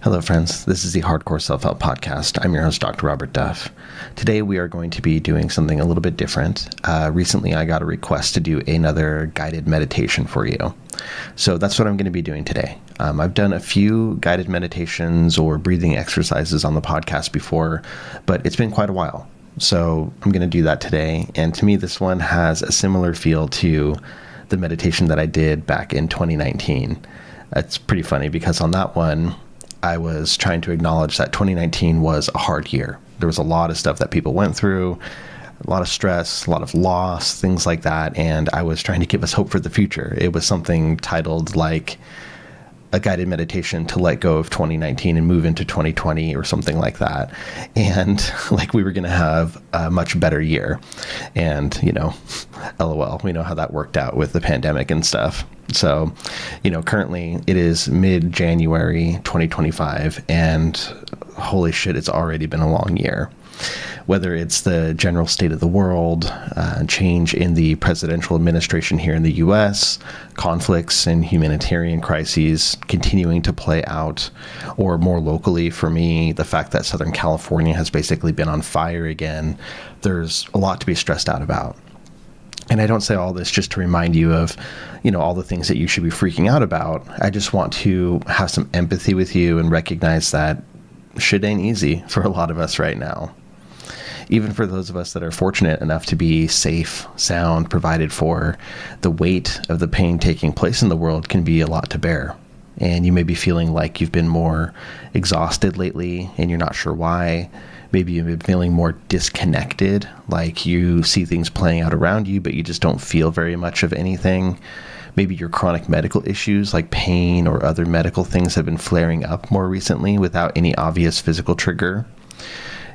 Hello, friends. This is the Hardcore Self-Help Podcast. I'm your host, Dr. Robert Duff. Today, we are going to be doing something a little bit different. Recently, I got a request to do another guided meditation for you. So that's what I'm going to be doing today. I've done a few guided meditations or breathing exercises on the podcast before, but it's been quite a while. So I'm going to do that today. And to me, this one has a similar feel to the meditation that I did back in 2019. It's pretty funny because on that one, I was trying to acknowledge that 2019 was a hard year. There was a lot of stuff that people went through, a lot of stress, a lot of loss, things like that. And I was trying to give us hope for the future. It was something titled like a guided meditation to let go of 2019 and move into 2020 or something like that. And like we were going to have a much better year. And, LOL, we know how that worked out with the pandemic and stuff. So, currently it is mid-January 2025 and holy shit, it's already been a long year. Whether it's the general state of the world, change in the presidential administration here in the US, conflicts and humanitarian crises continuing to play out, or more locally for me, the fact that Southern California has basically been on fire again, there's a lot to be stressed out about. And I don't say all this just to remind you of, all the things that you should be freaking out about. I just want to have some empathy with you and recognize that shit ain't easy for a lot of us right now. Even for those of us that are fortunate enough to be safe, sound, provided for, the weight of the pain taking place in the world can be a lot to bear. And you may be feeling like you've been more exhausted lately and you're not sure why. Maybe you've been feeling more disconnected, like you see things playing out around you, but you just don't feel very much of anything. Maybe your chronic medical issues like pain or other medical things have been flaring up more recently without any obvious physical trigger.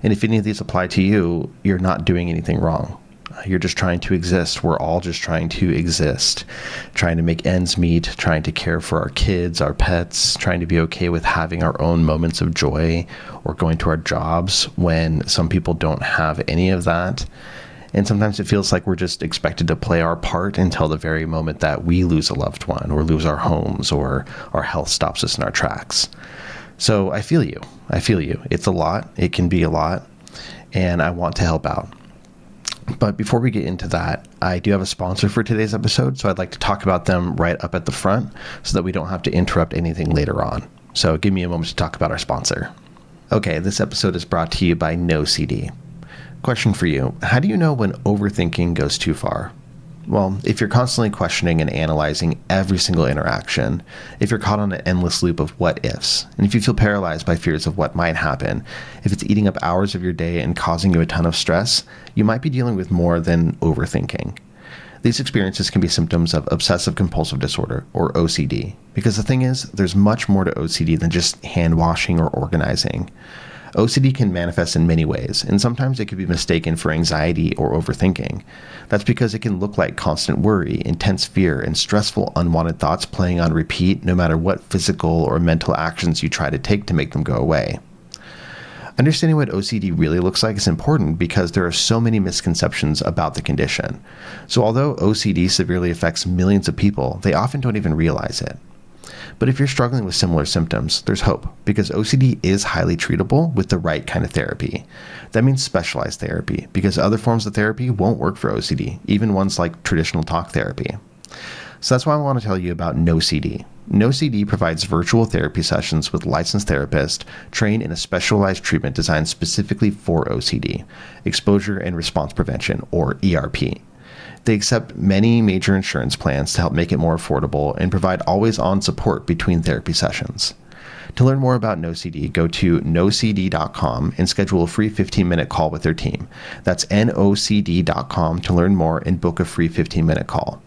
And if any of these apply to you, you're not doing anything wrong. You're just trying to exist. We're all just trying to exist, trying to make ends meet, trying to care for our kids, our pets, trying to be okay with having our own moments of joy or going to our jobs when some people don't have any of that. And sometimes it feels like we're just expected to play our part until the very moment that we lose a loved one or lose our homes or our health stops us in our tracks. So I feel you. It's a lot. It can be a lot. And I want to help out. But before we get into that, I do have a sponsor for today's episode. So I'd like to talk about them right up at the front so that we don't have to interrupt anything later on. So give me a moment to talk about our sponsor. Okay, this episode is brought to you by NOCD. Question for you. How do you know when overthinking goes too far? Well, if you're constantly questioning and analyzing every single interaction, if you're caught on an endless loop of what ifs, and if you feel paralyzed by fears of what might happen, if it's eating up hours of your day and causing you a ton of stress, you might be dealing with more than overthinking. These experiences can be symptoms of obsessive compulsive disorder, or OCD, because the thing is, there's much more to OCD than just hand washing or organizing. OCD can manifest in many ways, and sometimes it can be mistaken for anxiety or overthinking. That's because it can look like constant worry, intense fear, and stressful, unwanted thoughts playing on repeat no matter what physical or mental actions you try to take to make them go away. Understanding what OCD really looks like is important because there are so many misconceptions about the condition. So although OCD severely affects millions of people, they often don't even realize it. But if you're struggling with similar symptoms, there's hope because OCD is highly treatable with the right kind of therapy. That means specialized therapy because other forms of therapy won't work for OCD, even ones like traditional talk therapy. So that's why I want to tell you about NOCD. NOCD provides virtual therapy sessions with licensed therapists trained in a specialized treatment designed specifically for OCD, exposure and response prevention, or ERP. They accept many major insurance plans to help make it more affordable and provide always-on support between therapy sessions. To learn more about NOCD, go to nocd.com and schedule a free 15-minute call with their team. That's nocd.com to learn more and book a free 15-minute call.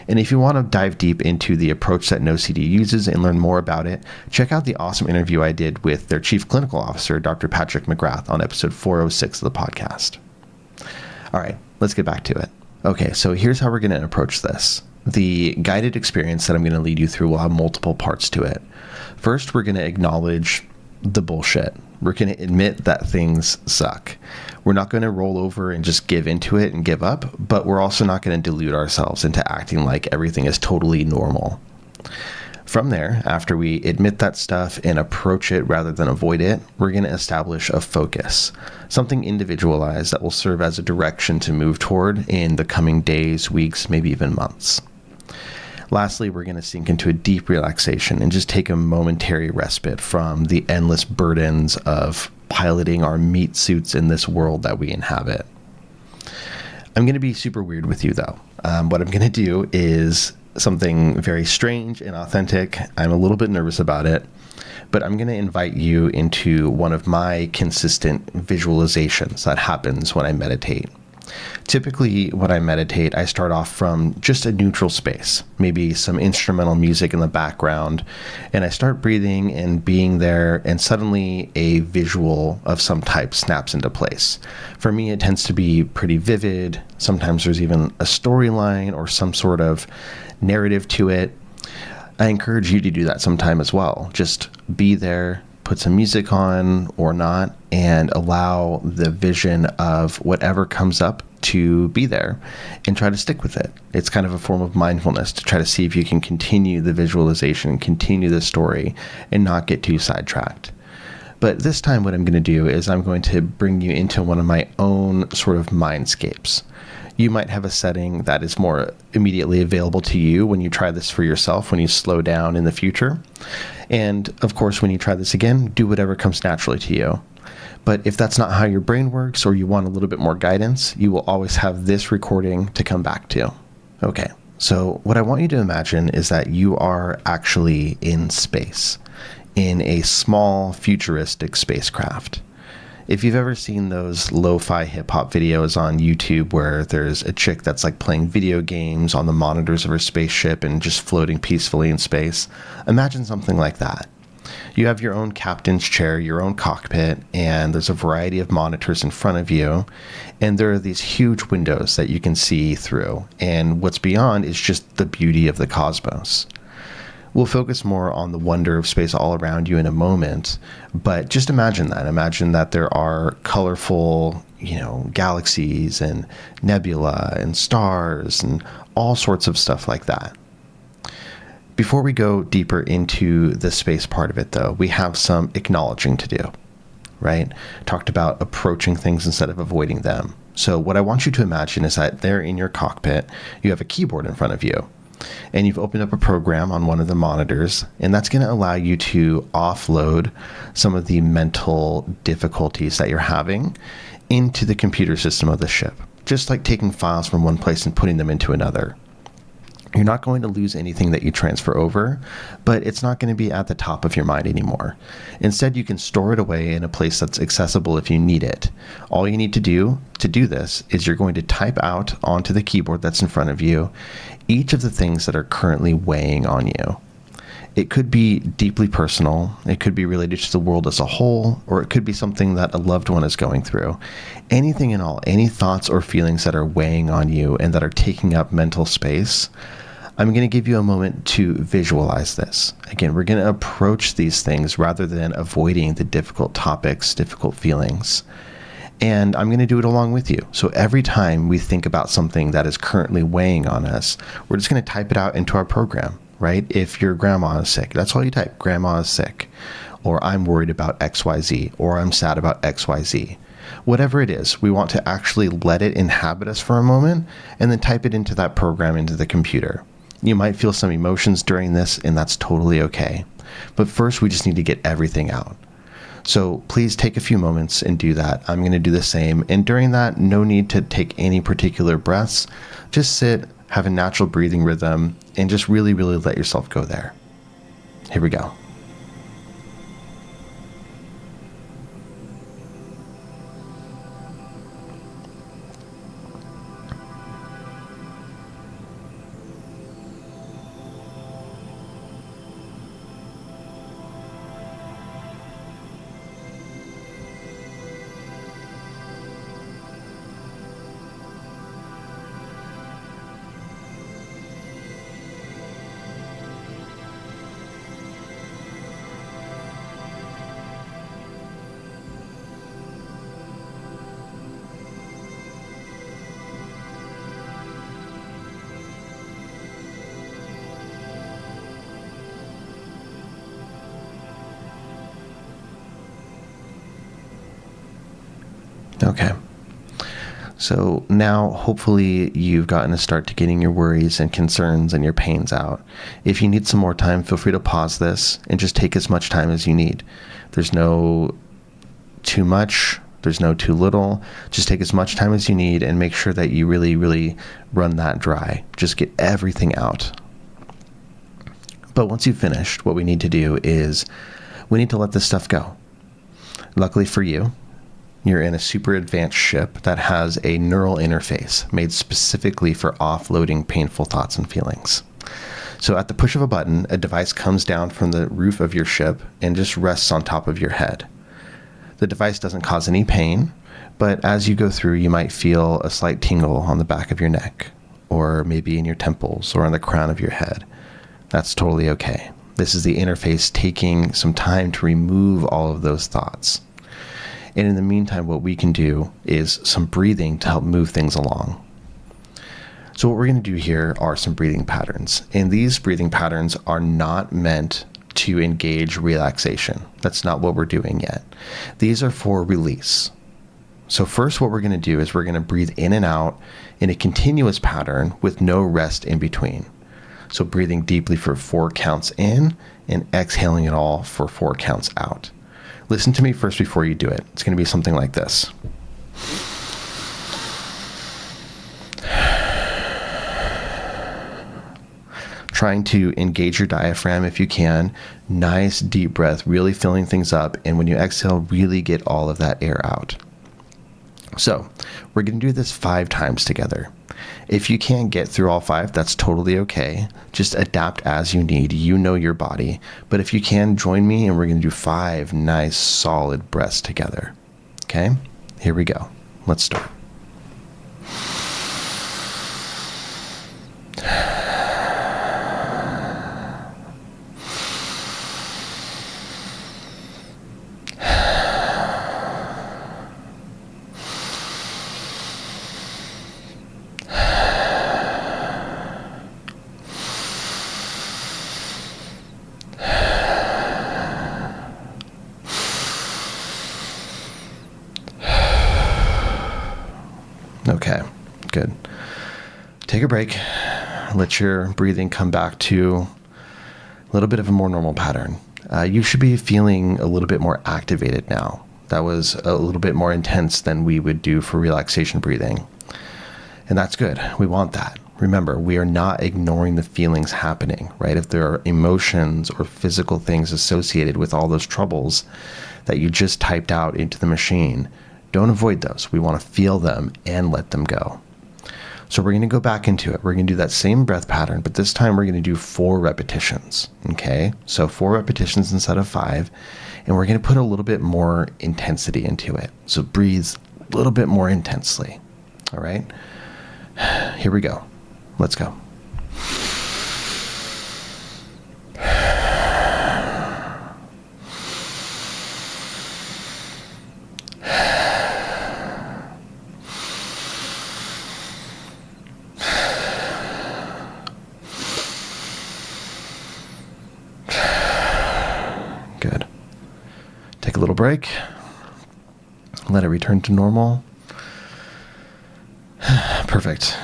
And if you want to dive deep into the approach that NOCD uses and learn more about it, check out the awesome interview I did with their Chief Clinical Officer, Dr. Patrick McGrath, on episode 406 of the podcast. All right, let's get back to it. Okay, so here's how we're going to approach this. The guided experience that I'm going to lead you through will have multiple parts to it. First, we're going to acknowledge the bullshit. We're going to admit that things suck. We're not going to roll over and just give into it and give up, but we're also not going to delude ourselves into acting like everything is totally normal. From there, after we admit that stuff and approach it rather than avoid it, we're going to establish a focus, something individualized that will serve as a direction to move toward in the coming days, weeks, maybe even months. Lastly, we're going to sink into a deep relaxation and just take a momentary respite from the endless burdens of piloting our meat suits in this world that we inhabit. I'm going to be super weird with you, though. What I'm going to do is something very strange and authentic. I'm a little bit nervous about it, but I'm going to invite you into one of my consistent visualizations that happens when I meditate. Typically, when I meditate, I start off from just a neutral space, maybe some instrumental music in the background, and I start breathing and being there, and suddenly a visual of some type snaps into place. For me, it tends to be pretty vivid. Sometimes there's even a storyline or some sort of narrative to it. I encourage you to do that sometime as well. Just be there, put some music on or not, and allow the vision of whatever comes up to be there and try to stick with it. It's kind of a form of mindfulness to try to see if you can continue the visualization, continue the story, and not get too sidetracked. But this time what I'm going to do is I'm going to bring you into one of my own sort of mindscapes. You might have a setting that is more immediately available to you when you try this for yourself, when you slow down in the future. And of course, when you try this again, do whatever comes naturally to you. But if that's not how your brain works, or you want a little bit more guidance, you will always have this recording to come back to. Okay, so what I want you to imagine is that you are actually in space, in a small futuristic spacecraft. If you've ever seen those lo-fi hip-hop videos on YouTube where there's a chick that's like playing video games on the monitors of her spaceship and just floating peacefully in space, imagine something like that. You have your own captain's chair, your own cockpit, and there's a variety of monitors in front of you, and there are these huge windows that you can see through, and what's beyond is just the beauty of the cosmos. We'll focus more on the wonder of space all around you in a moment, but just imagine that. Imagine that there are colorful, galaxies and nebula and stars and all sorts of stuff like that. Before we go deeper into the space part of it, though, we have some acknowledging to do, right? Talked about approaching things instead of avoiding them. So what I want you to imagine is that there in your cockpit, you have a keyboard in front of you. And you've opened up a program on one of the monitors, and that's going to allow you to offload some of the mental difficulties that you're having into the computer system of the ship, just like taking files from one place and putting them into another. You're not going to lose anything that you transfer over, but it's not going to be at the top of your mind anymore. Instead, you can store it away in a place that's accessible if you need it. All you need to do this is you're going to type out onto the keyboard that's in front of you each of the things that are currently weighing on you. It could be deeply personal, it could be related to the world as a whole, or it could be something that a loved one is going through. Anything and all, any thoughts or feelings that are weighing on you and that are taking up mental space, I'm going to give you a moment to visualize this. Again, we're going to approach these things rather than avoiding the difficult topics, difficult feelings. And I'm going to do it along with you. So every time we think about something that is currently weighing on us, we're just going to type it out into our program, right? If your grandma is sick, that's all you type, grandma is sick, or I'm worried about XYZ, or I'm sad about XYZ. Whatever it is, we want to actually let it inhabit us for a moment and then type it into that program, into the computer. You might feel some emotions during this, and that's totally okay. But first, we just need to get everything out. So please take a few moments and do that. I'm going to do the same. And during that, no need to take any particular breaths. Just sit, have a natural breathing rhythm, and just really, really let yourself go there. Here we go. Okay. So now, hopefully, you've gotten a start to getting your worries and concerns and your pains out. If you need some more time, feel free to pause this and just take as much time as you need. There's no too much. There's no too little. Just take as much time as you need and make sure that you really, really run that dry. Just get everything out. But once you've finished, what we need to do is we need to let this stuff go. Luckily for you, you're in a super advanced ship that has a neural interface made specifically for offloading painful thoughts and feelings. So at the push of a button, a device comes down from the roof of your ship and just rests on top of your head. The device doesn't cause any pain, but as you go through, you might feel a slight tingle on the back of your neck, or maybe in your temples or on the crown of your head. That's totally okay. This is the interface taking some time to remove all of those thoughts. And in the meantime, what we can do is some breathing to help move things along. So what we're going to do here are some breathing patterns. And these breathing patterns are not meant to engage relaxation. That's not what we're doing yet. These are for release. So first, what we're going to do is we're going to breathe in and out in a continuous pattern with no rest in between. So breathing deeply for 4 counts in and exhaling it all for 4 counts out. Listen to me first before you do it. It's going to be something like this. Trying to engage your diaphragm if you can. Nice deep breath, really filling things up. And when you exhale, really get all of that air out. So we're going to do this 5 times together. If you can't get through all 5, that's totally okay. Just adapt as you need. You know your body. But if you can, join me and we're going to do 5 nice solid breaths together. Okay? Here we go. Let's start. Okay, good. Take a break. Let your breathing come back to a little bit of a more normal pattern. You should be feeling a little bit more activated now. That was a little bit more intense than we would do for relaxation breathing. And that's good. We want that. Remember, we are not ignoring the feelings happening, right? If there are emotions or physical things associated with all those troubles that you just typed out into the machine, don't avoid those. We want to feel them and let them go. So we're going to go back into it. We're going to do that same breath pattern, but this time we're going to do 4 repetitions. Okay? So 4 repetitions instead of 5. And we're going to put a little bit more intensity into it. So breathe a little bit more intensely. All right? Here we go. Let's go. Good. Take a little break. Let it return to normal. Perfect.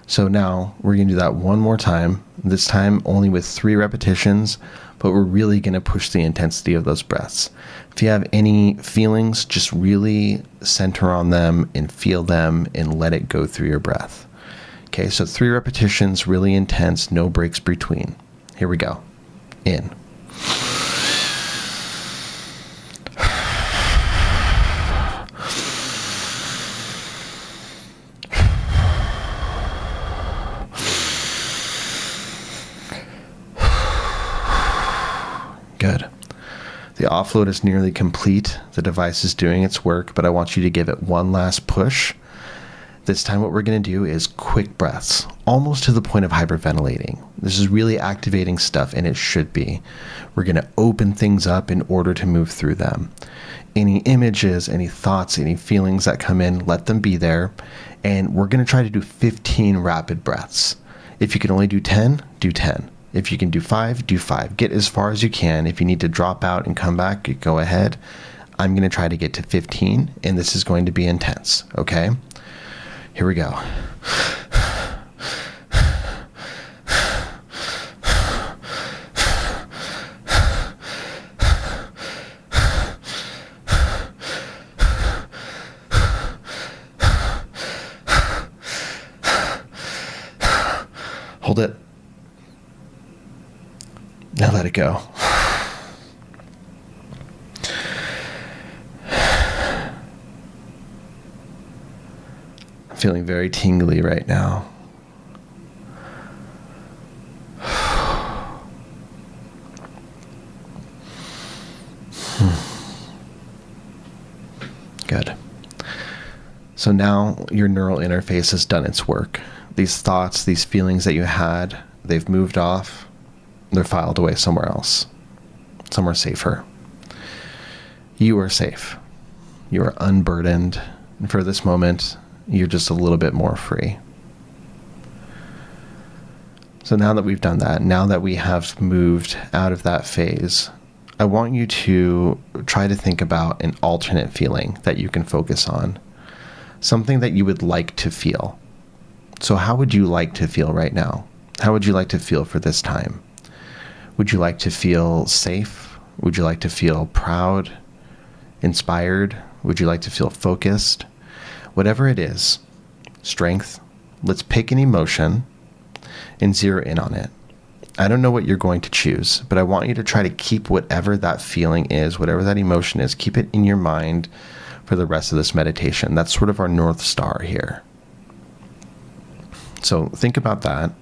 So now we're going to do that one more time, this time only with 3 repetitions, but we're really going to push the intensity of those breaths. If you have any feelings, just really center on them and feel them and let it go through your breath. Okay, so 3 repetitions, really intense, no breaks between. Here we go. In. Good. The offload is nearly complete. The device is doing its work, but I want you to give it one last push. This time what we're going to do is quick breaths, almost to the point of hyperventilating. This is really activating stuff, and it should be. We're going to open things up in order to move through them. Any images, any thoughts, any feelings that come in, let them be there. And we're going to try to do 15 rapid breaths. If you can only do 10, do 10. If you can do 5, do 5. Get as far as you can. If you need to drop out and come back, go ahead. I'm going to try to get to 15, and this is going to be intense, okay? Here we go. Hold it. Now let it go. I'm feeling very tingly right now. Good. So now your neural interface has done its work. These thoughts, these feelings that you had, they've moved off. They're filed away somewhere else, somewhere safer. You are safe. You are unburdened. And for this moment, you're just a little bit more free. So now that we've done that, now that we have moved out of that phase, I want you to try to think about an alternate feeling that you can focus on. Something that you would like to feel. So how would you like to feel right now? How would you like to feel for this time? Would you like to feel safe? Would you like to feel proud, inspired? Would you like to feel focused? Whatever it is, strength, let's pick an emotion and zero in on it. I don't know what you're going to choose, but I want you to try to keep whatever that feeling is, whatever that emotion is, keep it in your mind for the rest of this meditation. That's sort of our North Star here. So think about that.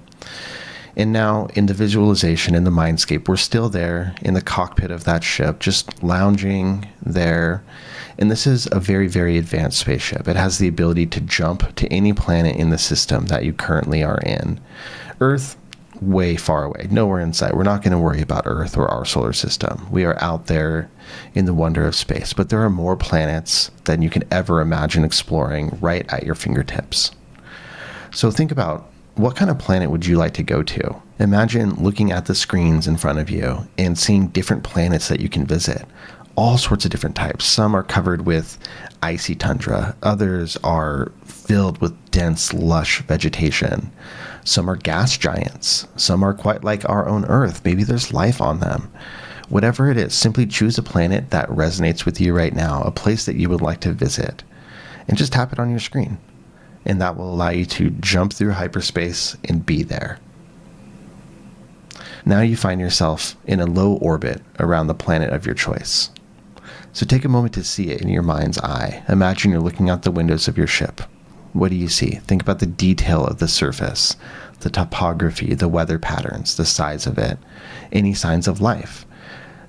And now in the visualization, in the mindscape, we're still there in the cockpit of that ship, just lounging there. And this is a very, very advanced spaceship. It has the ability to jump to any planet in the system that you currently are in. Earth, way far away, nowhere in sight. We're not going to worry about Earth or our solar system. We are out there in the wonder of space. But there are more planets than you can ever imagine exploring right at your fingertips. So think about, what kind of planet would you like to go to? Imagine looking at the screens in front of you and seeing different planets that you can visit. All sorts of different types. Some are covered with icy tundra. Others are filled with dense, lush vegetation. Some are gas giants. Some are quite like our own Earth. Maybe there's life on them. Whatever it is, simply choose a planet that resonates with you right now, a place that you would like to visit, and just tap it on your screen. And that will allow you to jump through hyperspace and be there. Now you find yourself in a low orbit around the planet of your choice. So take a moment to see it in your mind's eye. Imagine you're looking out the windows of your ship. What do you see? Think about the detail of the surface, the topography, the weather patterns, the size of it, any signs of life.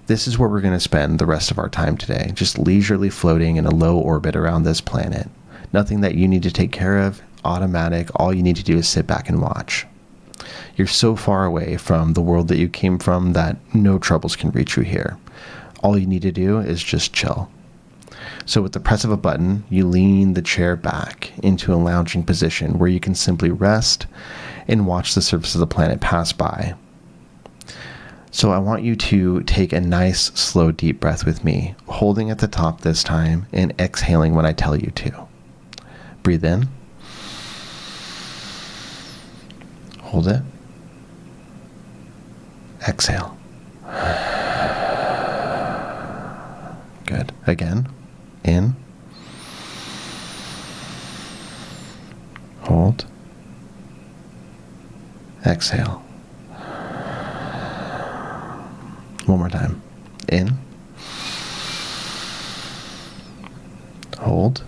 This is where we're going to spend the rest of our time today, just leisurely floating in a low orbit around this planet. Nothing that you need to take care of, automatic. All you need to do is sit back and watch. You're so far away from the world that you came from that no troubles can reach you here. All you need to do is just chill. So with the press of a button, you lean the chair back into a lounging position where you can simply rest and watch the surface of the planet pass by. So I want you to take a nice, slow, deep breath with me, holding at the top this time and exhaling when I tell you to. Breathe in. Hold it. Exhale. Good. Again. In. Hold. Exhale. One more time. In. Hold.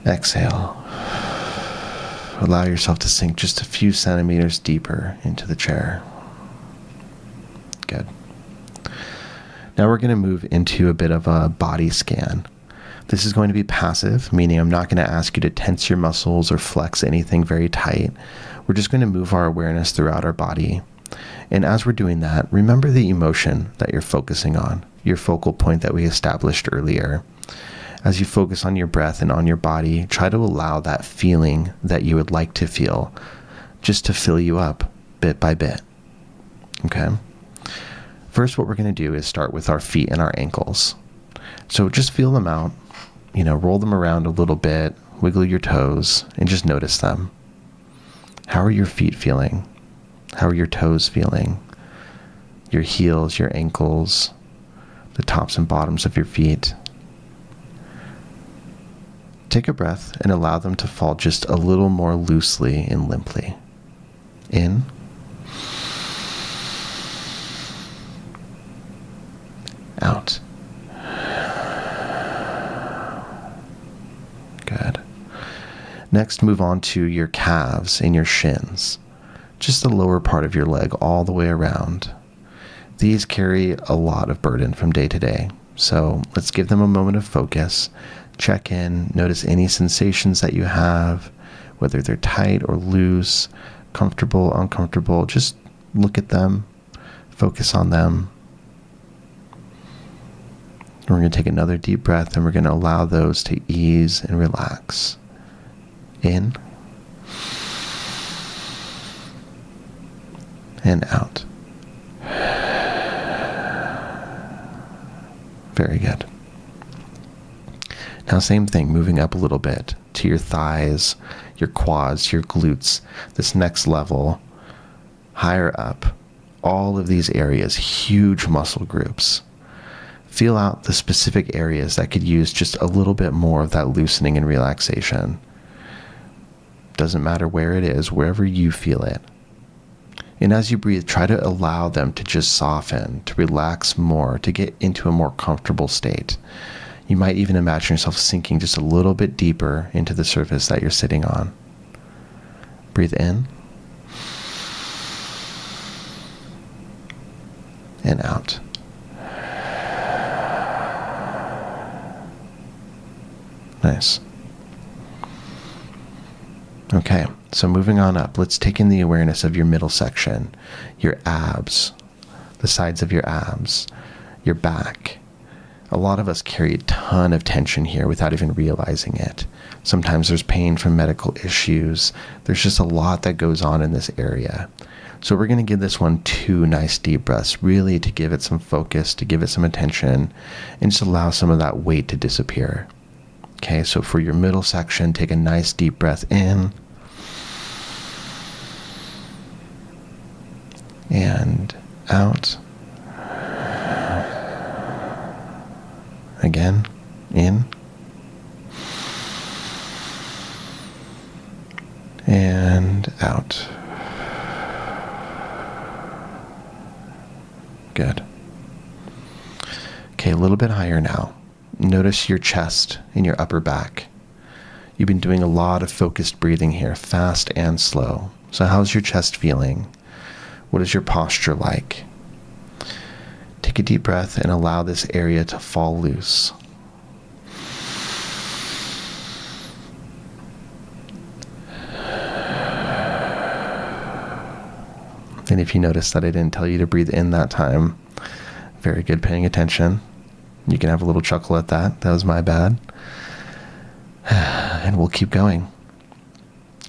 Exhale. Allow yourself to sink just a few centimeters deeper into the chair. Good. Now we're going to move into a bit of a body scan. This is going to be passive, meaning I'm not going to ask you to tense your muscles or flex anything very tight. We're just going to move our awareness throughout our body. And as we're doing that, remember the emotion that you're focusing on, your focal point that we established earlier. As you focus on your breath and on your body, try to allow that feeling that you would like to feel just to fill you up bit by bit. Okay? First, what we're going to do is start with our feet and our ankles. So just feel them out, roll them around a little bit, wiggle your toes, and just notice them. How are your feet feeling? How are your toes feeling? Your heels, your ankles, the tops and bottoms of your feet. Take a breath and allow them to fall just a little more loosely and limply. In. Out. Good. Next, move on to your calves and your shins. Just the lower part of your leg all the way around. These carry a lot of burden from day to day. So let's give them a moment of focus. Check in, notice any sensations that you have, whether they're tight or loose, comfortable, uncomfortable. Just look at them, focus on them. And we're going to take another deep breath and we're going to allow those to ease and relax. In. And out. Very good. Now, same thing, moving up a little bit to your thighs, your quads, your glutes, this next level, higher up, all of these areas, huge muscle groups. Feel out the specific areas that could use just a little bit more of that loosening and relaxation. Doesn't matter where it is, wherever you feel it. And as you breathe, try to allow them to just soften, to relax more, to get into a more comfortable state. You might even imagine yourself sinking just a little bit deeper into the surface that you're sitting on. Breathe in. And out. Nice. Okay, so moving on up, let's take in the awareness of your middle section, your abs, the sides of your abs, your back. A lot of us carry a ton of tension here without even realizing it. Sometimes there's pain from medical issues. There's just a lot that goes on in this area. So we're going to give this one 2 nice deep breaths, really to give it some focus, to give it some attention, and just allow some of that weight to disappear. Okay, so for your middle section, take a nice deep breath in. And out. Again, in. And out. Good. Okay, a little bit higher now. Notice your chest and your upper back. You've been doing a lot of focused breathing here, fast and slow. So how's your chest feeling? What is your posture like? Take a deep breath and allow this area to fall loose. And if you notice that I didn't tell you to breathe in that time, very good paying attention. You can have a little chuckle at that. That was my bad. And we'll keep going.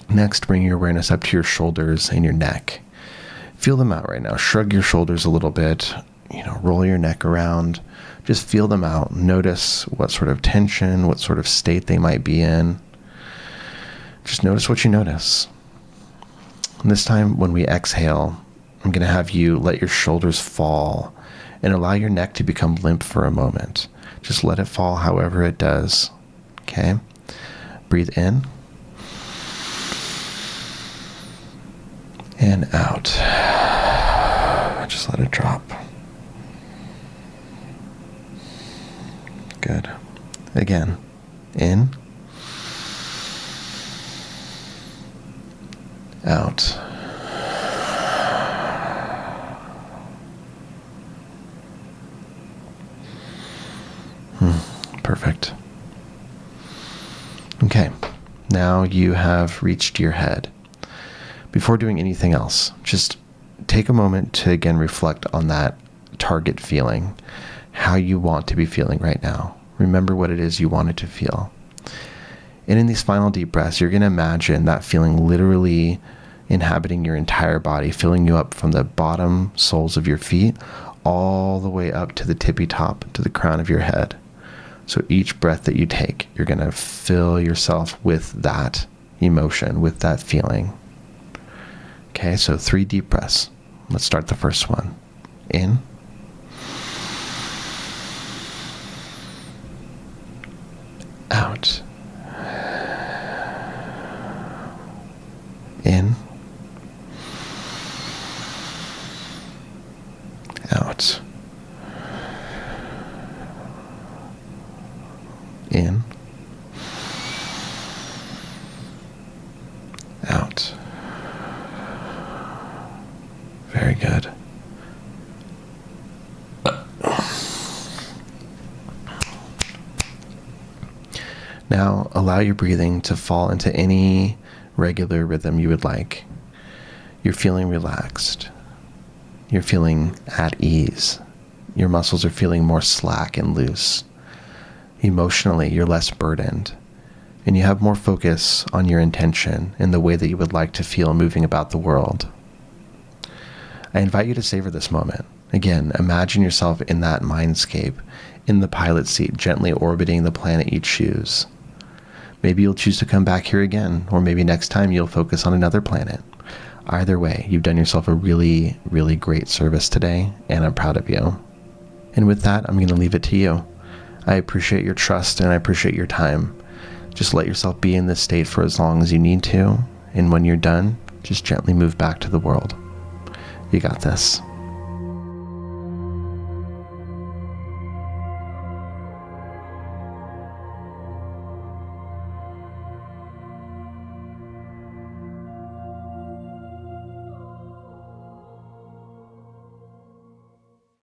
Next, bring your awareness up to your shoulders and your neck. Feel them out right now. Shrug your shoulders a little bit. Roll your neck around. Just feel them out. Notice what sort of tension, what sort of state they might be in. Just notice what you notice. And this time, when we exhale, I'm going to have you let your shoulders fall and allow your neck to become limp for a moment. Just let it fall however it does. Okay? Breathe in. And out. Just let it drop. Good. Again. In. Out. Perfect. Okay, now you have reached your head. Before doing anything else, just take a moment to again reflect on that target feeling, how you want to be feeling right now. Remember what it is you wanted to feel. And in these final deep breaths, you're going to imagine that feeling literally inhabiting your entire body, filling you up from the bottom soles of your feet all the way up to the tippy top, to the crown of your head. So each breath that you take, you're going to fill yourself with that emotion, with that feeling. Okay, so 3 deep breaths. Let's start the first one. In. Out. In. Out. In. Out. Very good. Now, allow your breathing to fall into any regular rhythm you would like. You're feeling relaxed. You're feeling at ease. Your muscles are feeling more slack and loose. Emotionally, you're less burdened. And you have more focus on your intention and the way that you would like to feel moving about the world. I invite you to savor this moment. Again, imagine yourself in that mindscape, in the pilot seat, gently orbiting the planet you choose. Maybe you'll choose to come back here again, or maybe next time you'll focus on another planet. Either way, you've done yourself a really, really great service today, and I'm proud of you. And with that, I'm going to leave it to you. I appreciate your trust and I appreciate your time. Just let yourself be in this state for as long as you need to, and when you're done, just gently move back to the world. You got this.